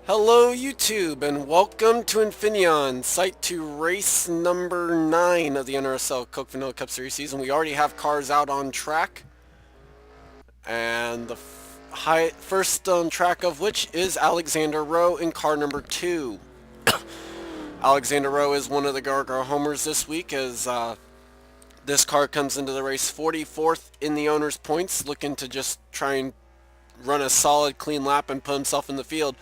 Hello YouTube and welcome to Infineon, site to race number 9 of the NRSL Coke Vanilla Cup Series season. We already have cars out on track, and the first on track of which is Alexander Rowe in car number 2. Alexander Rowe is one of the Gargar homers this week as this car comes into the race 44th in the owner's points, looking to just try and run a solid clean lap and put himself in the field,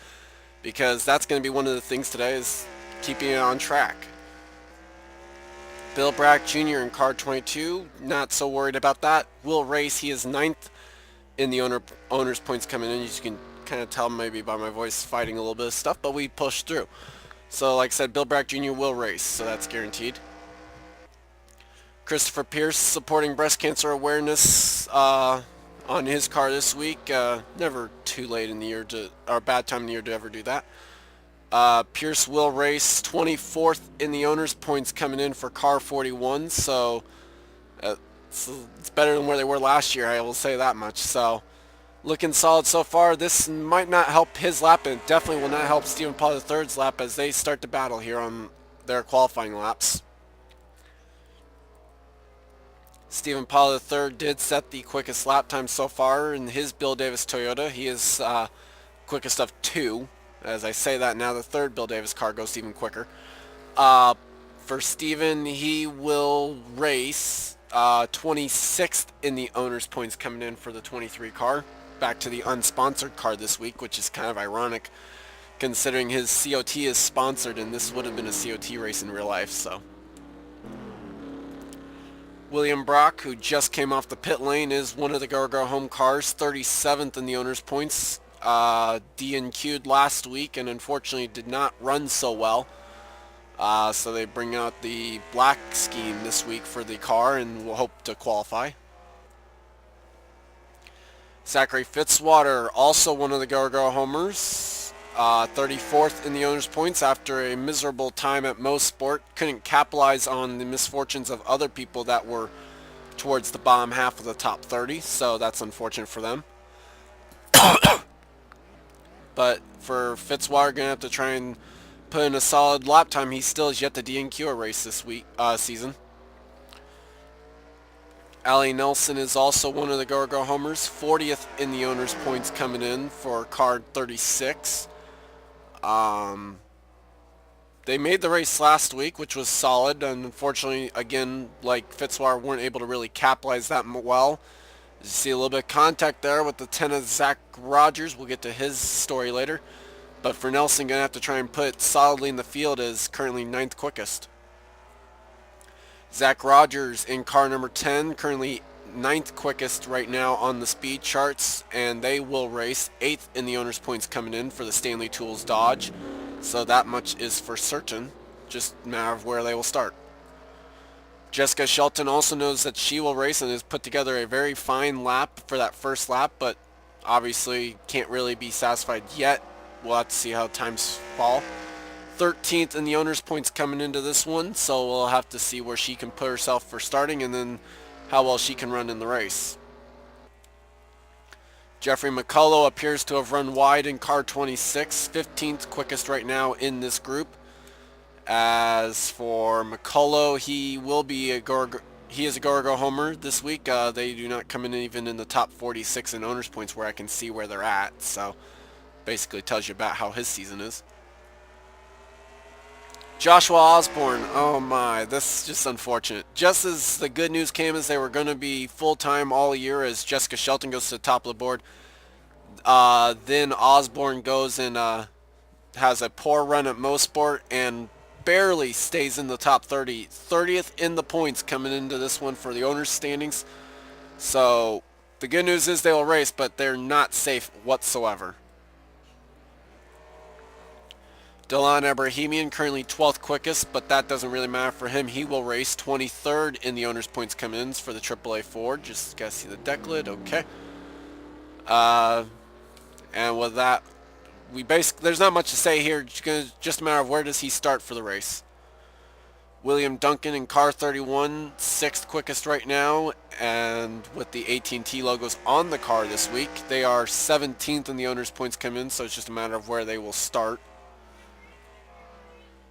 because that's going to be one of the things today is keeping it on track. Bill Brack Jr. in car 22, not so worried about that. Will race, he is 9th in the owner's points coming in. You can kind of tell maybe by my voice fighting a little bit of stuff, but we pushed through. So like I said, Bill Brack Jr. will race, so that's guaranteed. Christopher Pierce supporting breast cancer awareness on his car this week. Never too late in the year or bad time in the year to ever do that. Pierce will race 24th in the owner's points coming in for car 41, so it's better than where they were last year, I will say that much. So looking solid so far. This might not help his lap, and it definitely will not help Stephen Paul III's lap as they start to battle here on their qualifying laps. Stephen Paul III did set the quickest lap time so far in his Bill Davis Toyota. He is quickest of 2. As I say that now, the third Bill Davis car goes even quicker. For Stephen, he will race 26th in the owner's points coming in for the 23 car. Back to the unsponsored car this week, which is kind of ironic considering his COT is sponsored and this would have been a COT race in real life. So William Brock, who just came off the pit lane, is one of the Gargar home cars, 37th in the owner's points. DNQ'd last week and unfortunately did not run so well. So they bring out the black scheme this week for the car and will hope to qualify. Zachary Fitzwater, also one of the Gargar homers, 34th in the owner's points after a miserable time at Mo Sport. Couldn't capitalize on the misfortunes of other people that were towards the bottom half of the top 30, so that's unfortunate for them. But for Fitzwater, going to have to try and put in a solid lap time. He still has yet to DNQ a race this season. Allie Nelson is also one of the Gargar homers, 40th in the owner's points coming in for car 36. They made the race last week, which was solid, and unfortunately, again, like Fitzwater, weren't able to really capitalize that well. You see a little bit of contact there with the 10 of Zach Rogers. We'll get to his story later. But for Nelson, going to have to try and put solidly in the field as currently 9th quickest. Zach Rogers in car number 10, currently 9th quickest right now on the speed charts, and they will race 8th in the owner's points coming in for the Stanley Tools Dodge. So that much is for certain, just a matter of where they will start. Jessica Shelton also knows that she will race and has put together a very fine lap for that first lap, but obviously can't really be satisfied yet. We'll have to see how times fall. 13th in the owner's points coming into this one, so we'll have to see where she can put herself for starting and then how well she can run in the race. Jeffrey McCullough appears to have run wide in car 26, 15th quickest right now in this group. As for McCullough, he is a Gargar homer this week. They do not come in even in the top 46 in owner's points where I can see where they're at, so basically tells you about how his season is. Joshua Osborne, oh my, this is just unfortunate. Just as the good news came as they were going to be full-time all year as Jessica Shelton goes to the top of the board, then Osborne goes and has a poor run at Mo Sport and barely stays in the top 30. 30th in the points coming into this one for the owner's standings. So the good news is they will race, but they're not safe whatsoever. Dylan Abrahamian, currently 12th quickest, but that doesn't really matter for him. He will race 23rd in the owner's points come in for the AAA Ford. Just gotta see the deck lid, okay. And with that, there's not much to say here. It's just a matter of where does he start for the race. William Duncan in car 31, 6th quickest right now, and with the AT&T logos on the car this week, they are 17th in the owner's points come in, so it's just a matter of where they will start.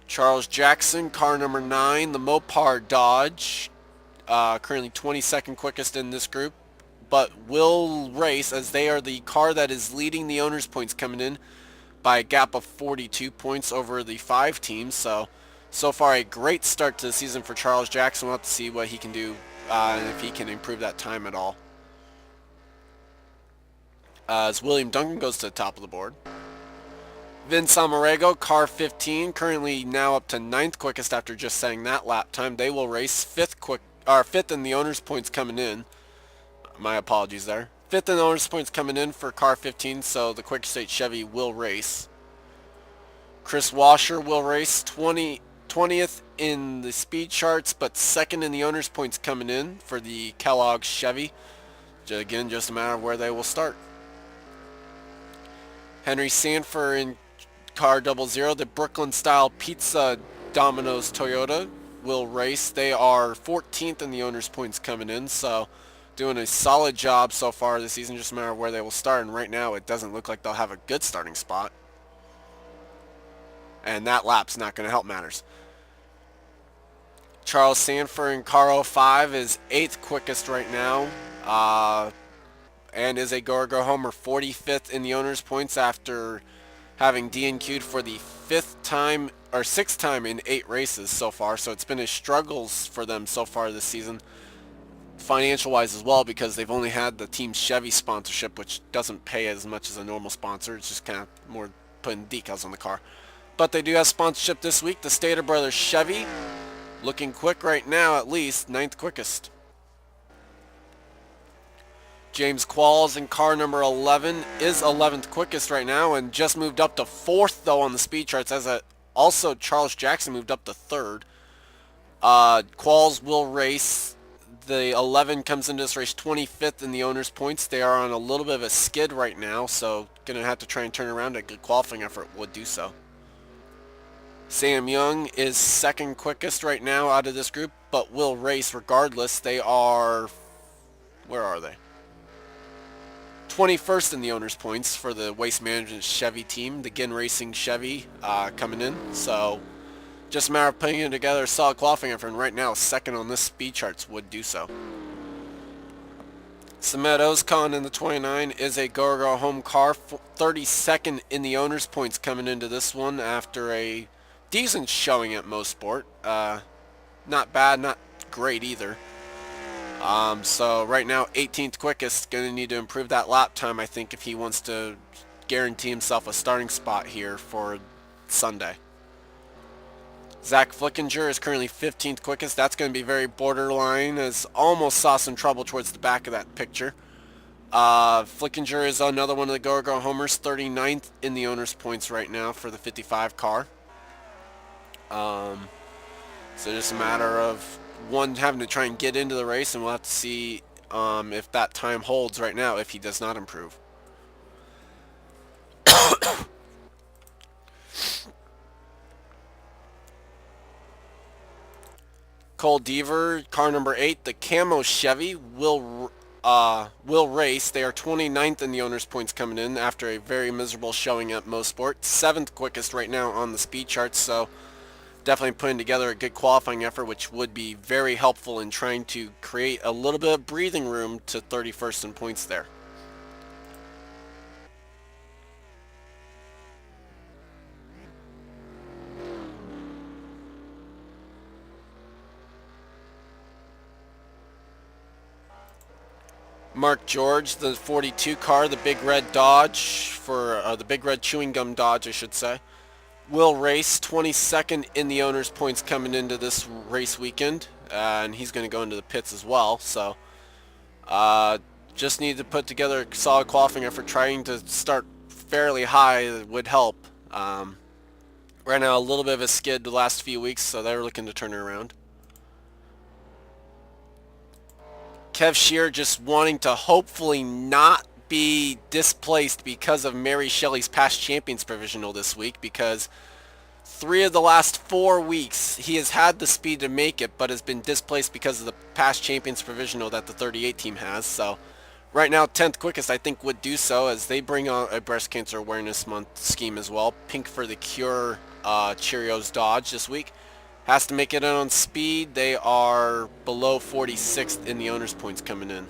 Charles Jackson, car number 9, the Mopar Dodge, currently 22nd quickest in this group, but will race as they are the car that is leading the owner's points coming in by a gap of 42 points over the 5 teams. So far a great start to the season for Charles Jackson. We'll have to see what he can do and if he can improve that time at all. As William Duncan goes to the top of the board. Vince Amarego, car 15, currently now up to 9th quickest after just setting that lap time. They will race 5th in the owner's points coming in. My apologies there. 5th in the owner's points coming in for car 15, so the Quick State Chevy will race. Chris Washer will race 20th in the speed charts, but 2nd in the owner's points coming in for the Kellogg Chevy. Again, just a matter of where they will start. Henry Sanford in car 00, the Brooklyn style Pizza Domino's Toyota will race. They are 14th in the owner's points coming in, so doing a solid job so far this season, just a matter of where they will start, and right now it doesn't look like they'll have a good starting spot. And that lap's not going to help matters. Charles Sanford in car 05 is 8th quickest right now, and is a go homer, 45th in the owner's points after having DNQ'd for the 6th time in 8 races so far. So it's been a struggles for them so far this season, financial wise as well, because they've only had the team Chevy sponsorship, which doesn't pay as much as a normal sponsor. It's just kind of more putting decals on the car. But they do have sponsorship this week. The Stater Brothers Chevy, looking quick right now, at least 9th quickest. James Qualls in car number 11 is 11th quickest right now, and just moved up to 4th though on the speed charts, as also Charles Jackson moved up to 3rd. Qualls will race. The 11 comes into this race 25th in the owner's points. They are on a little bit of a skid right now, so going to have to try and turn around. A good qualifying effort would do so. Sam Young is 2nd quickest right now out of this group, but will race regardless. They are, where are they? 21st in the owner's points for the Waste Management Chevy team, the Ginn Racing Chevy coming in. So just a matter of putting it together a solid qualifying effort, and right now 2nd on this speed charts would do so. Samet Ozkan in the 29 is a go home car, 32nd in the owner's points coming into this one after a decent showing at Mosport. Not bad, not great either. So right now 18th quickest, going to need to improve that lap time, I think, if he wants to guarantee himself a starting spot here for Sunday. Zach Flickinger is currently 15th quickest. That's going to be very borderline, as almost saw some trouble towards the back of that picture. Flickinger is another one of the go homers, 39th in the owner's points right now for the 55 car. So just a matter of one having to try and get into the race, and we'll have to see if that time holds right now if he does not improve. Cole Deaver, car number 8, the Camo Chevy, will race. They are 29th in the owner's points coming in after a very miserable showing at Mosport. 7th quickest right now on the speed charts, so definitely putting together a good qualifying effort, which would be very helpful in trying to create a little bit of breathing room to 31st in points there. Mark George, the 42 car, the Big Red Dodge, for the Big Red Chewing Gum Dodge, I should say, will race, 22nd in the owner's points coming into this race weekend, and he's going to go into the pits as well. So just need to put together a solid qualifying effort. Trying to start fairly high would help. Right now a little bit of a skid the last few weeks, so they're looking to turn it around. Kev Shear just wanting to hopefully not be displaced because of Mary Shelley's past champions provisional this week, because 3 of the last 4 weeks, he has had the speed to make it, but has been displaced because of the past champions provisional that the 38 team has. So right now, 10th quickest, I think, would do so, as they bring on a breast cancer awareness month scheme as well. Pink for the Cure Cheerios Dodge this week. Has to make it in on speed. They are below 46th in the owner's points coming in.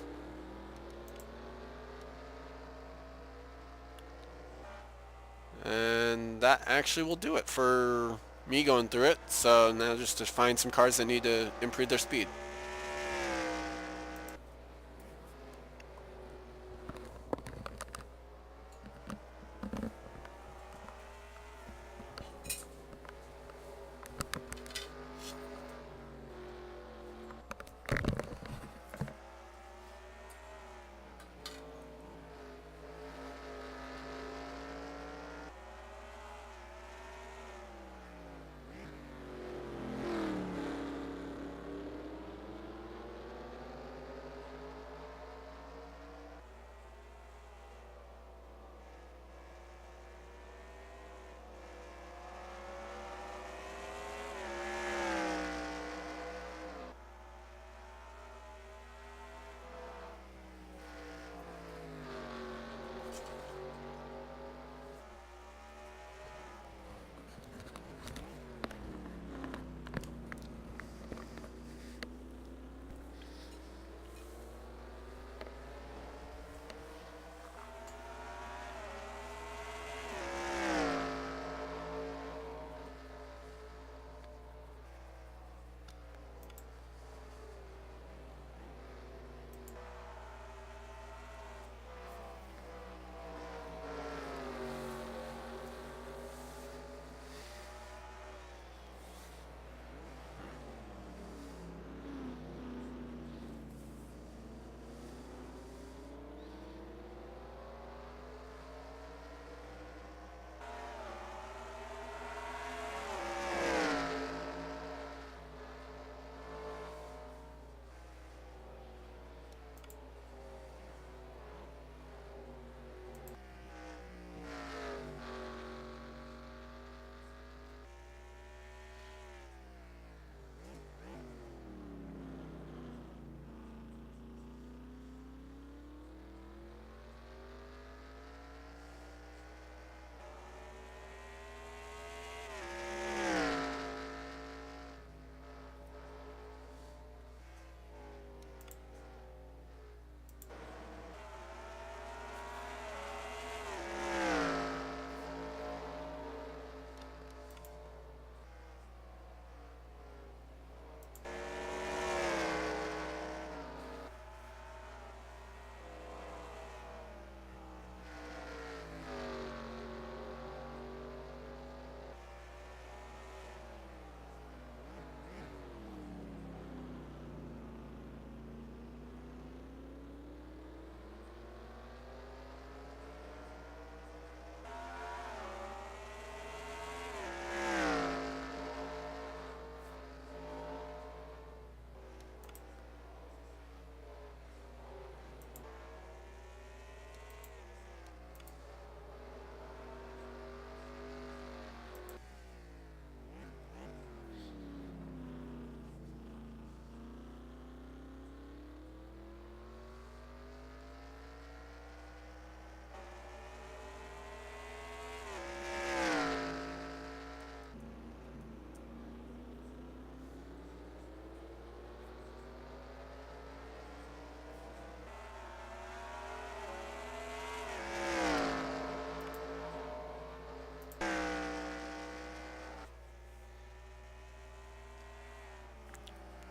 And that actually will do it for me going through it. So now just to find some cars that need to improve their speed.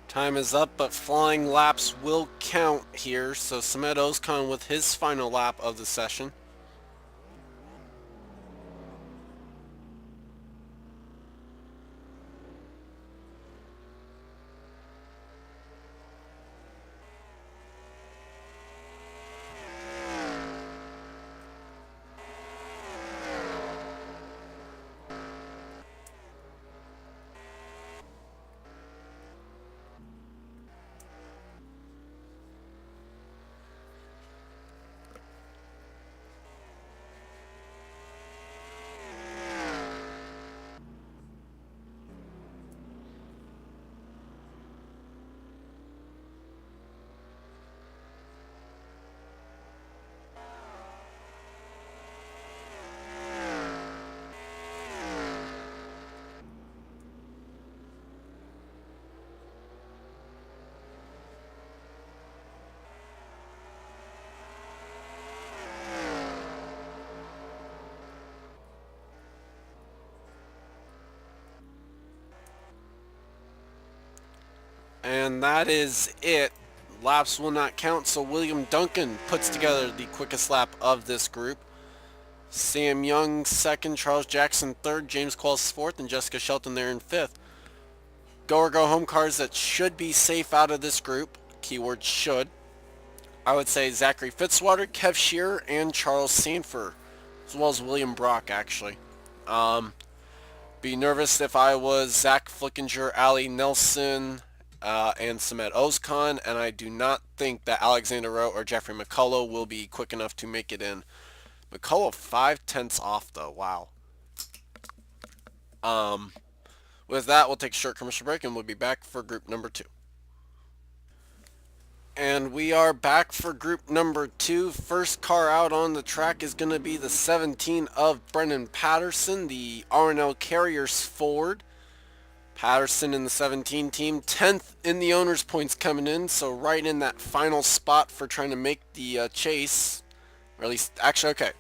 Time is up, but flying laps will count here. So Samet Ozkan with his final lap of the session. And that is it. Laps will not count, so William Duncan puts together the quickest lap of this group. Sam Young second, Charles Jackson third, James Qualls fourth, and Jessica Shelton there in fifth. Go or go home cars that should be safe out of this group. Keyword should. I would say Zachary Fitzwater, Kev Shearer, and Charles Sanford, as well as William Brock, actually. Be nervous if I was Zach Flickinger, Ali Nelson, and Samet Ozkan, and I do not think that Alexander Rowe or Jeffrey McCullough will be quick enough to make it in. McCullough 5/10 off, though. Wow. With that, we'll take a short commercial break, and we'll be back for group number 2. And we are back for group number 2. First car out on the track is going to be the 17 of Brendan Patterson, the R&L Carriers Ford. Patterson in the 17 team, 10th in the owner's points coming in, so right in that final spot for trying to make the chase. Or at least, actually, okay.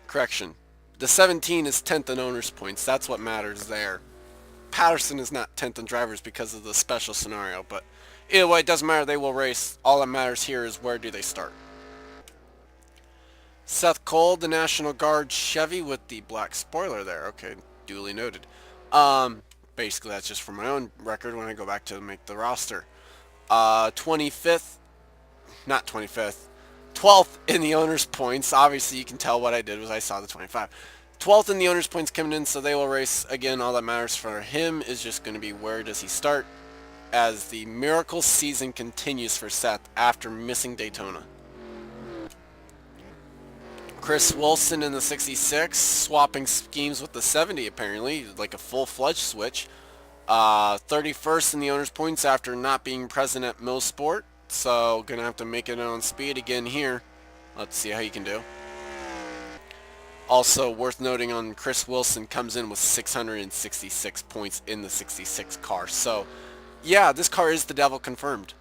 Correction. The 17 is 10th in owner's points. That's what matters there. Patterson is not 10th in drivers because of the special scenario, but either way, it doesn't matter. They will race. All that matters here is where do they start. Seth Cole, the National Guard Chevy with the black spoiler there. Okay, duly noted. Basically, that's just for my own record when I go back to make the roster. 25th, not 25th, 12th in the owner's points. Obviously, you can tell what I did was I saw the 25. 12th in the owner's points coming in, so they will race. Again, all that matters for him is just going to be where does he start as the miracle season continues for Seth after missing Daytona. Chris Wilson in the 66, swapping schemes with the 70 apparently, like a full-fledged switch. 31st in the owner's points after not being present at Millsport, so going to have to make it on speed again here. Let's see how he can do. Also worth noting on Chris Wilson comes in with 666 points in the 66 car. So yeah, this car is the devil confirmed.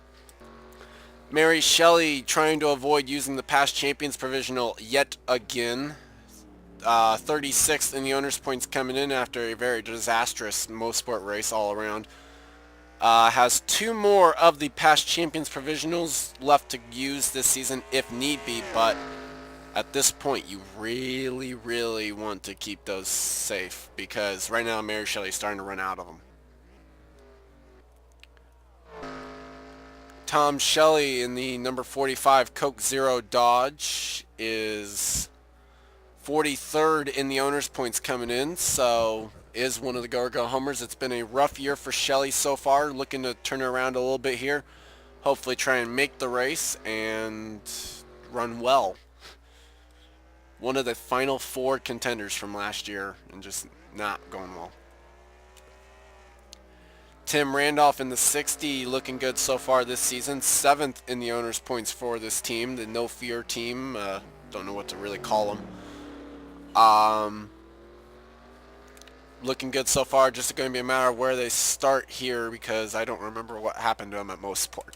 Mary Shelley trying to avoid using the past champions provisional yet again. 36th in the owner's points coming in after a very disastrous Mosport race all around. Has 2 more of the past champions provisionals left to use this season if need be, but at this point you really want to keep those safe because right now Mary Shelley's starting to run out of them. Tom Shelley in the number 45 Coke Zero Dodge is 43rd in the owner's points coming in, so is one of the go-go homers. It's been a rough year for Shelley so far, looking to turn it around a little bit here. Hopefully try and make the race and run well. One of the final 4 contenders from last year and just not going well. Tim Randolph in the 60 looking good so far this season. 7th in the owner's points for this team, the No Fear team. Don't know what to really call them. Looking good so far. Just going to be a matter of where they start here because I don't remember what happened to them at Mosport.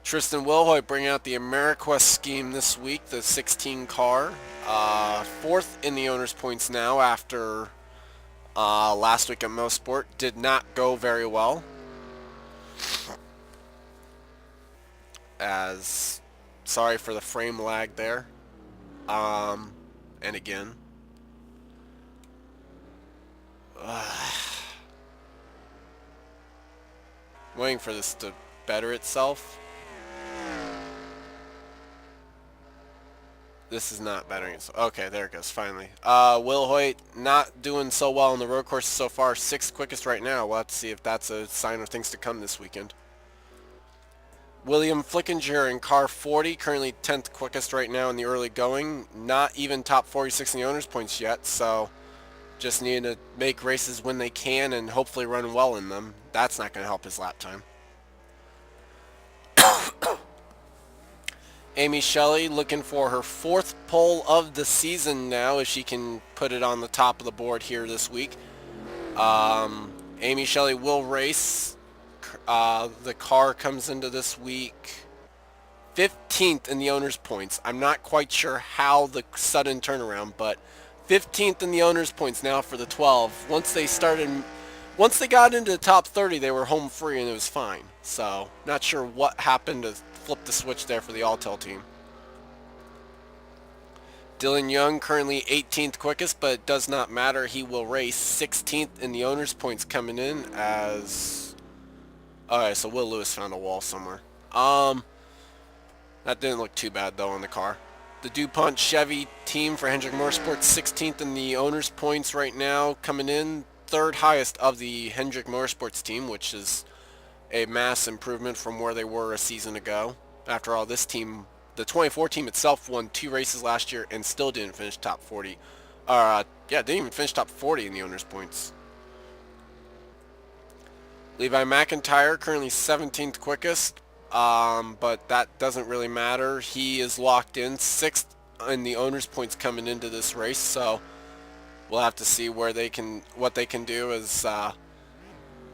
Tristan Wilhoit bringing out the AmeriQuest scheme this week, the 16 car. 4th in the owner's points now after last week at Mosport. Did not go very well. Sorry for the frame lag there. And again. Waiting for this to better itself. This is not bettering itself. Okay, there it goes, finally. Will Hoyt not doing so well on the road courses so far. 6th quickest right now. We'll have to see if that's a sign of things to come this weekend. William Flickinger in car 40, currently 10th quickest right now in the early going. Not even top 46 in the owner's points yet, so just need to make races when they can and hopefully run well in them. That's not going to help his lap time. Amy Shelley looking for her 4th pole of the season now if she can put it on the top of the board here this week. Amy Shelley will race. The car comes into this week 15th in the owner's points. I'm not quite sure how the sudden turnaround, but 15th in the owner's points now for the 12. Once they started Once they got into the top 30, they were home free and it was fine. So, not sure what happened to flip the switch there for the Alltel team. Dylan Young currently 18th quickest, but it does not matter. He will race 16th in the owner's points coming in as... Alright, so Will Lewis found a wall somewhere. That didn't look too bad though on the car. The DuPont Chevy team for Hendrick Motorsports 16th in the owner's points right now, coming in third highest of the Hendrick Motorsports team, which is a mass improvement from where they were a season ago. After all, this team, the 24 team itself, won 2 races last year and still didn't finish top 40. Didn't even finish top 40 in the owner's points. Levi McIntyre currently 17th quickest, but that doesn't really matter. He is locked in 6th in the owner's points coming into this race, so we'll have to see what they can do. As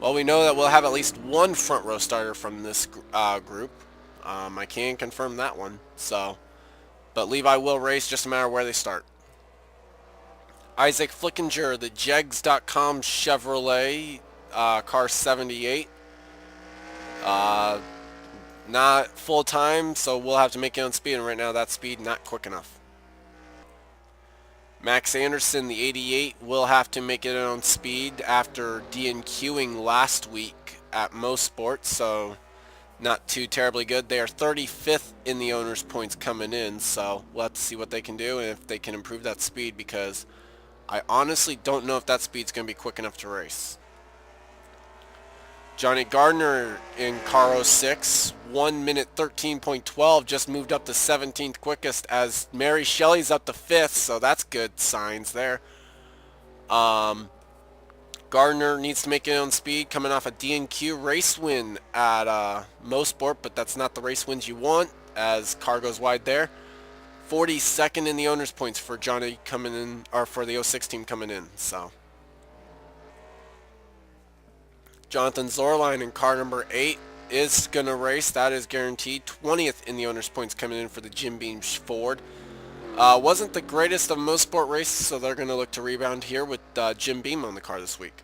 well, we know that we'll have at least one front row starter from this group. I can't confirm that one, so but Levi will race, just a matter of where they start. Isaac Flickinger, the Jegs.com Chevrolet, car 78. Not full time, so we'll have to make it on speed, and right now that speed not quick enough. Max Anderson, the 88, will have to make it on speed after DNQing last week at Mosport, so not too terribly good. They are 35th in the owner's points coming in, so we'll have to see what they can do and if they can improve that speed, because I honestly don't know if that speed's going to be quick enough to race. Johnny Gardner in car 06, 1 minute 13.12, just moved up to 17th quickest, as Mary Shelley's up to 5th, so that's good signs there. Gardner needs to make it on speed, coming off a DNQ race win at Mosport, but that's not the race wins you want, as car goes wide there. 42nd in the owner's points for Johnny coming in, or for the 06 team coming in, so. Jonathan Zorline in car number 8 is going to race. That is guaranteed. 20th in the owner's points coming in for the Jim Beam Ford. Wasn't the greatest of most sport races, so they're going to look to rebound here with Jim Beam on the car this week.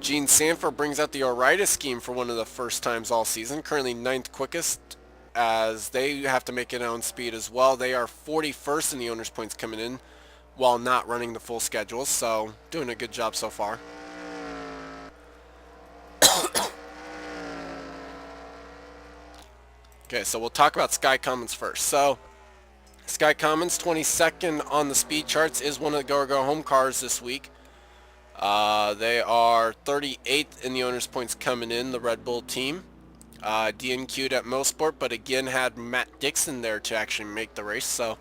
Gene Sanford brings out the Orida scheme for one of the first times all season. Currently 9th quickest, as they have to make it on speed as well. They are 41st in the owner's points coming in while not running the full schedule, so doing a good job so far. Okay, so we'll talk about Sky Commons first. So, Sky Commons, 22nd on the speed charts, is one of the Go Home cars this week. They are 38th in the owner's points coming in, the Red Bull team. DNQ'd at Mosport, but again had Matt Dixon there to actually make the race. So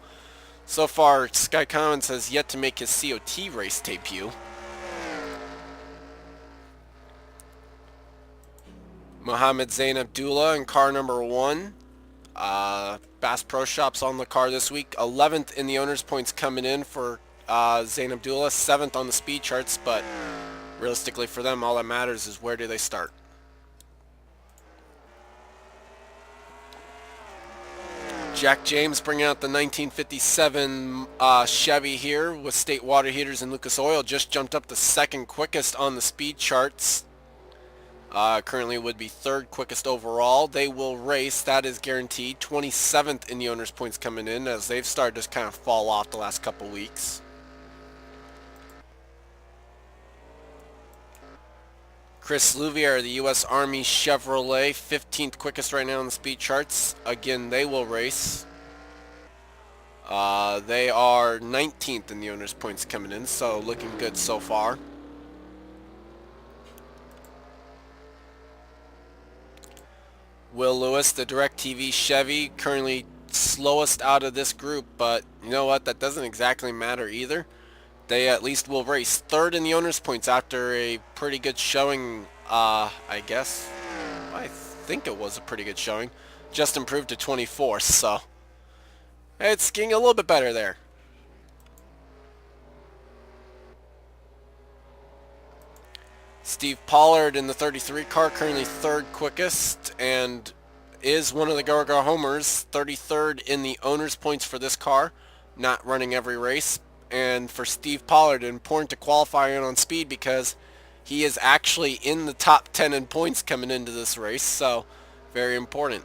far, Sky Commons has yet to make his COT race debut. Mohammed Zain Abdullah in car number 1. Bass Pro Shops on the car this week. 11th in the owner's points coming in for Zain Abdullah. 7th on the speed charts, but realistically for them, all that matters is where do they start. Jack James bringing out the 1957 Chevy here with state water heaters and Lucas Oil. Just jumped up the 2nd quickest on the speed charts. Currently would be 3rd quickest overall. They will race, that is guaranteed. 27th in the owner's points coming in, as they've started to kind of fall off the last couple weeks. Chris Louvier, the U.S. Army Chevrolet, 15th quickest right now on the speed charts. Again, they will race. They are 19th in the owner's points coming in, so looking good so far. Will Lewis, the DirecTV Chevy, currently slowest out of this group, but you know what, that doesn't exactly matter either. They at least will race 3rd in the owner's points after a pretty good showing, I guess. I think it was a pretty good showing. Just improved to 24th, so it's getting a little bit better there. Steve Pollard in the 33 car, currently 3rd quickest, and is one of the Go Homers. 33rd in the owner's points for this car, not running every race. And for Steve Pollard, important to qualify in on speed, because He is actually in the top 10 in points coming into this race, so very important.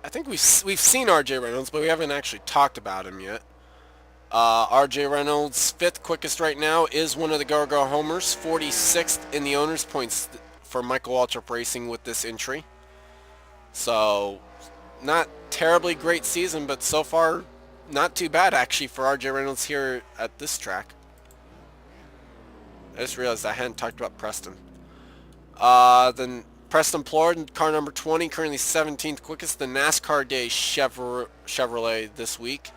I think we've seen R.J. Reynolds, but we haven't actually talked about him yet. R.J. Reynolds, fifth quickest right now, is one of the Go-Go homers, 46th in the owner's points for Michael Waltrip Racing with this entry. So, not terribly great season, but so far, not too bad actually for R.J. Reynolds here at this track. I just realized I hadn't talked about Preston. Then Preston Plord, car number 20, currently 17th quickest, the NASCAR Day Chevrolet this week.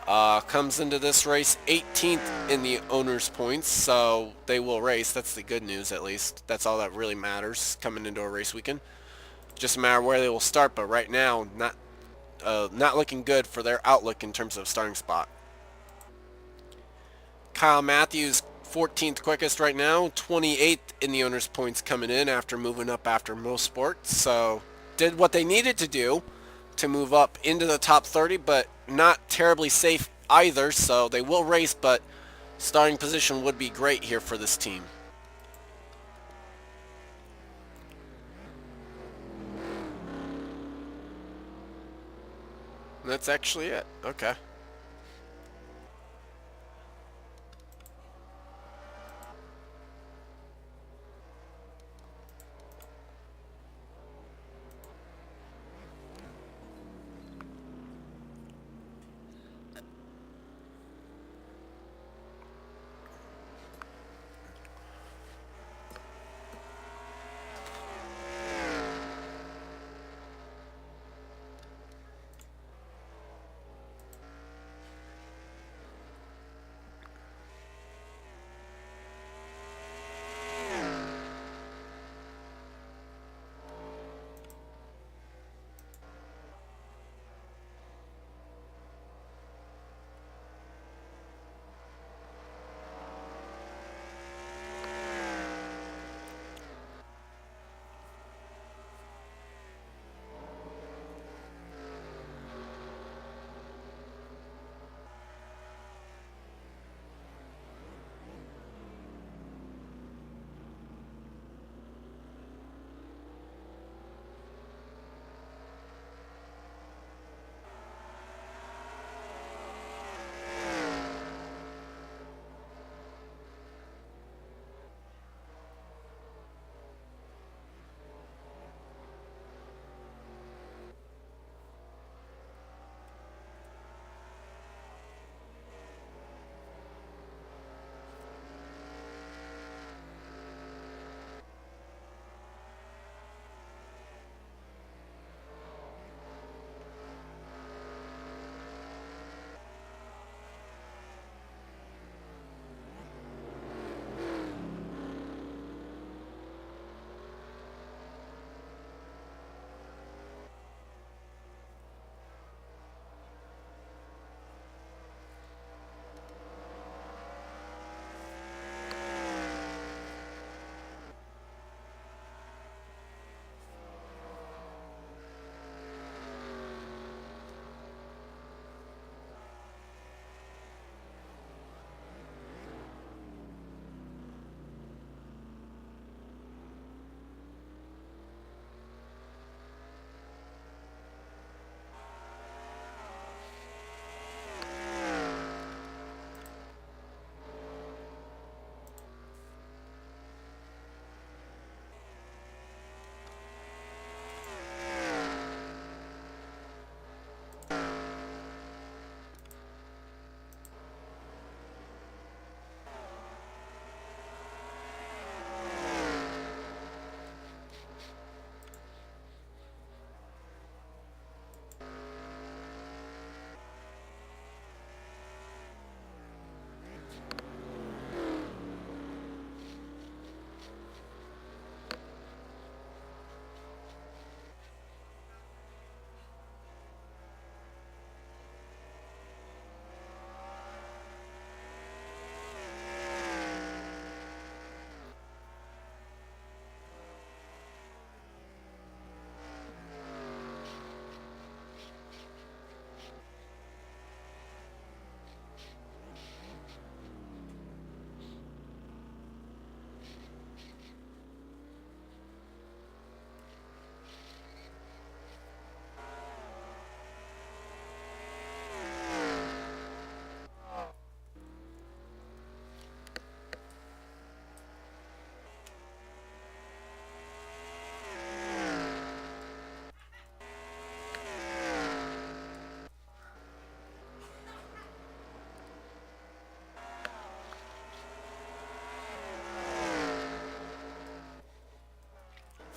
Comes into this race 18th in the owner's points, so they will race. That's the good news, at least. That's all that really matters coming into a race weekend. Just a matter of where they will start, but right now, not looking good for their outlook in terms of starting spot. Kyle Matthews, 14th quickest right now, 28th in the owner's points coming in after moving up after most sports. So did what they needed to do to move up into the top 30, but not terribly safe either. So they will race, but starting position would be great here for this team. And that's actually it. Okay.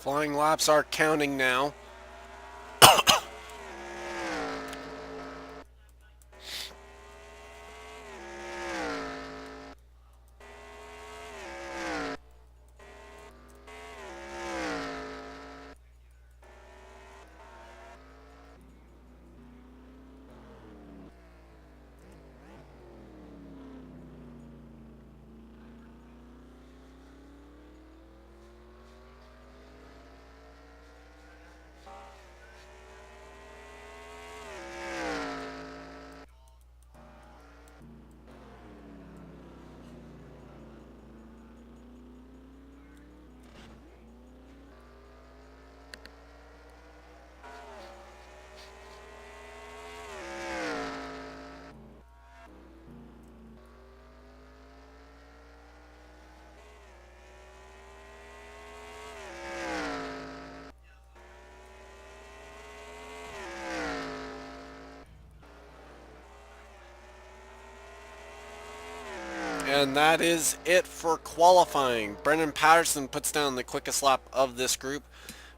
Flying laps are counting now. And that is it for qualifying. Brendan Patterson puts down the quickest lap of this group.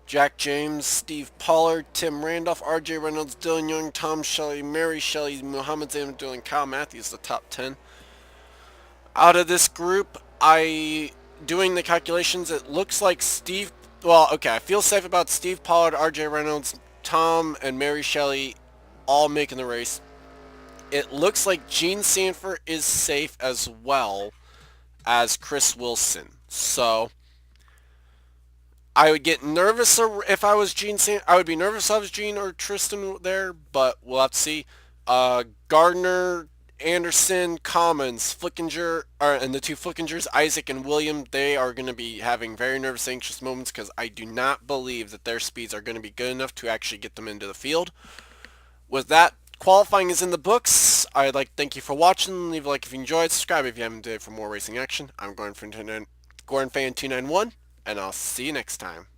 Jack James, Steve Pollard, Tim Randolph, RJ Reynolds, Dylan Young, Tom Shelley, Mary Shelley, Muhammad Zain Abdul, and Kyle Matthews, the top 10. Out of this group, doing the calculations, it looks like I feel safe about Steve Pollard, RJ Reynolds, Tom, and Mary Shelley all making the race. It looks like Gene Sanford is safe as well as Chris Wilson. So I would get nervous if I was Gene Sanford. I would be nervous if I was Gene or Tristan there, but we'll have to see. Gardner, Anderson, Commons, Flickinger, and the two Flickingers, Isaac and William, they are going to be having very nervous, anxious moments because I do not believe that their speeds are going to be good enough to actually get them into the field. With that, qualifying is in the books. I'd like to thank you for watching. Leave a like if you enjoyed. Subscribe if you haven't today for more racing action. I'm Gordon Fan 291, and I'll see you next time.